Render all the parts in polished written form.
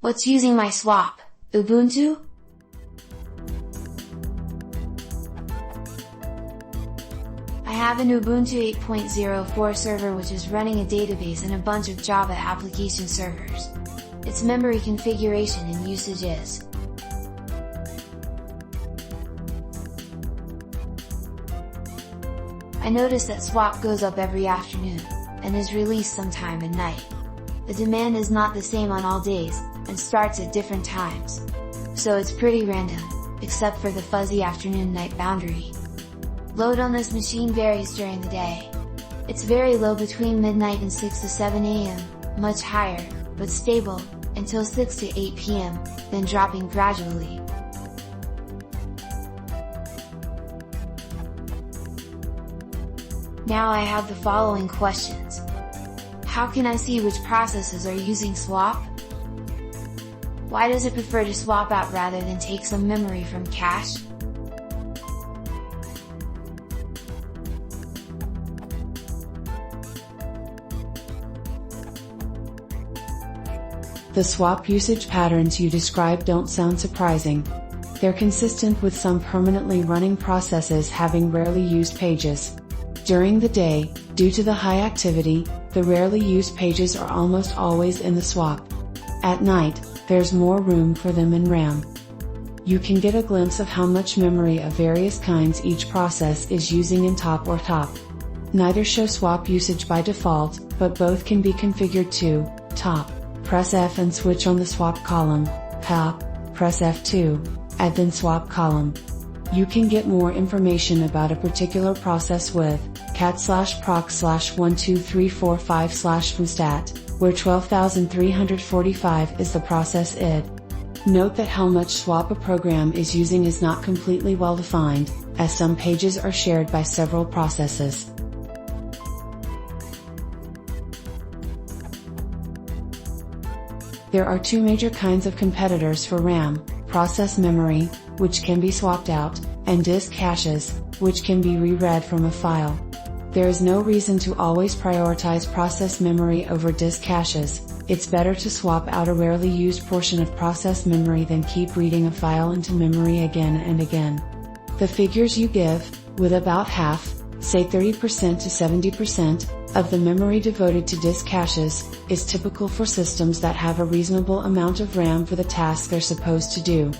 What's using my swap? Ubuntu? I have an Ubuntu 8.04 server which is running a database and a bunch of Java application servers. Its memory configuration and usage is: I notice that swap goes up every afternoon, and is released sometime at night. The demand is not the same on all days, and starts at different times. So it's pretty random, except for the fuzzy afternoon-night boundary. Load on this machine varies during the day. It's very low between midnight and 6 to 7 AM, much higher, but stable, until 6 to 8 PM, then dropping gradually. Now I have the following questions. How can I see which processes are using swap? Why does it prefer to swap out rather than take some memory from cache? The swap usage patterns you describe don't sound surprising. They're consistent with some permanently running processes having rarely used pages. During the day, due to the high activity, the rarely used pages are almost always in the swap. At night, there's more room for them in RAM. You can get a glimpse of how much memory of various kinds each process is using in top or top. Neither show swap usage by default, but both can be configured to top. Press F and switch on the swap column, top, press F2, add then swap column. You can get more information about a particular process with cat/proc/12345/fustat, where 12,345 is the process id. Note that how much swap a program is using is not completely well defined, as some pages are shared by several processes. There are two major kinds of competitors for RAM: process memory, which can be swapped out, and disk caches, which can be reread from a file. There is no reason to always prioritize process memory over disk caches. It's better to swap out a rarely used portion of process memory than keep reading a file into memory again and again. The figures you give, with about half, say 30% to 70%, of the memory devoted to disk caches, is typical for systems that have a reasonable amount of RAM for the tasks they're supposed to do.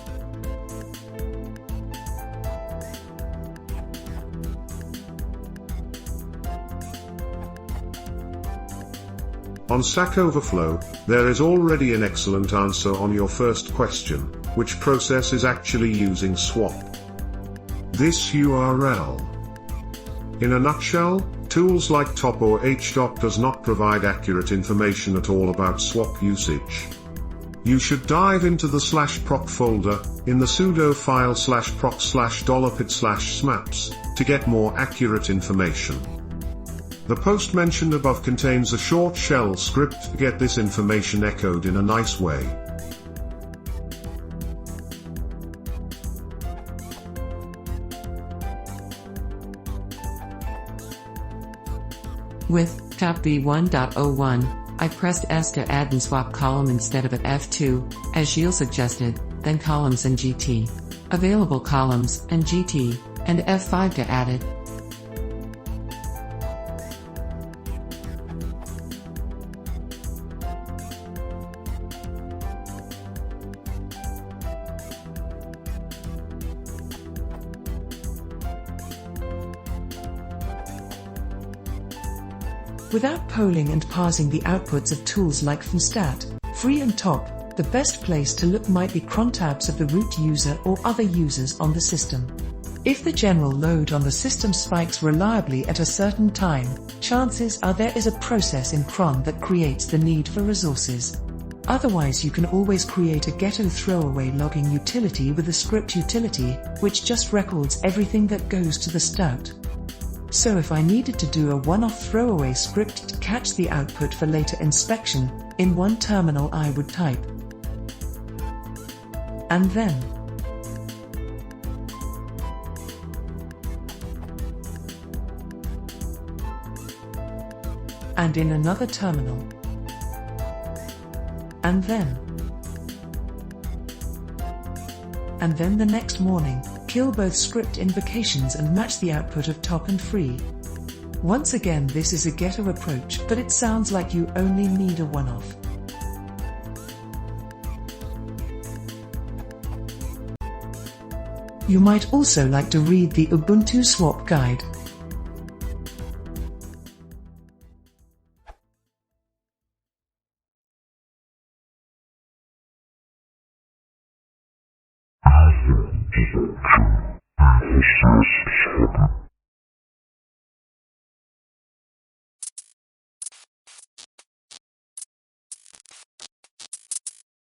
On Stack Overflow, there is already an excellent answer on your first question: which process is actually using swap? This URL. In a nutshell, tools like top or hdot does not provide accurate information at all about swap usage. You should dive into the /proc folder, in the sudo file /proc/$pid/smaps, to get more accurate information. The post mentioned above contains a short shell script to get this information echoed in a nice way. With top v1.01, I pressed S to add and swap column instead of at F2, as Gilles suggested, then columns and GT. Available columns and GT, and F5 to add it. Without polling and parsing the outputs of tools like fustat, free and top, the best place to look might be cron tabs of the root user or other users on the system. If the general load on the system spikes reliably at a certain time, chances are there is a process in cron that creates the need for resources. Otherwise, you can always create a ghetto throwaway logging utility with a script utility, which just records everything that goes to the stout. So if I needed to do a one-off throwaway script to catch the output for later inspection, in one terminal I would type and then and in another terminal and then and then the next morning, kill both script invocations and match the output of top and free. Once again, this is a getter approach, but it sounds like you only need a one-off. You might also like to read the Ubuntu swap guide. Ubuntu swap